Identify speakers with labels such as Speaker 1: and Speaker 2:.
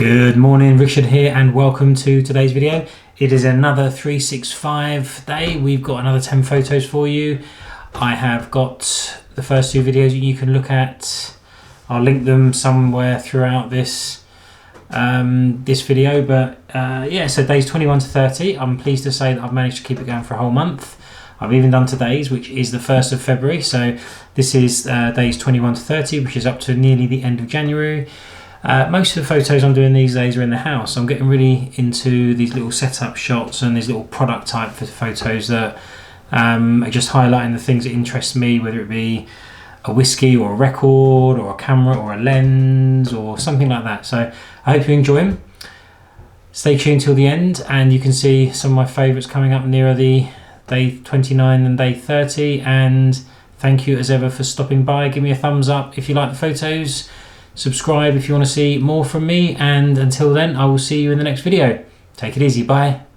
Speaker 1: Good morning, Richard here, and welcome to today's video. It is another 365 day. We've got another 10 photos for you. I have got the first two videos you can look at. I'll link them somewhere throughout this this video, but yeah, so days 21 to 30. I'm pleased to say that I've managed to keep it going for a whole month. I've even done today's, which is the 1st of February, so this is days 21 to 30, which is up to nearly the end of January. Most of the photos I'm doing these days are in the house. I'm getting really into these little setup shots and these little product type photos that are just highlighting the things that interest me, whether it be a whiskey or a record or a camera or a lens or something like that. So I hope you enjoy them. Stay tuned till the end and you can see some of my favourites coming up nearer the day 29 and day 30. And thank you as ever for stopping by. Give me a thumbs up if you like the photos. Subscribe if you want to see more from me, and until then I will see you in the next video. Take it easy, bye.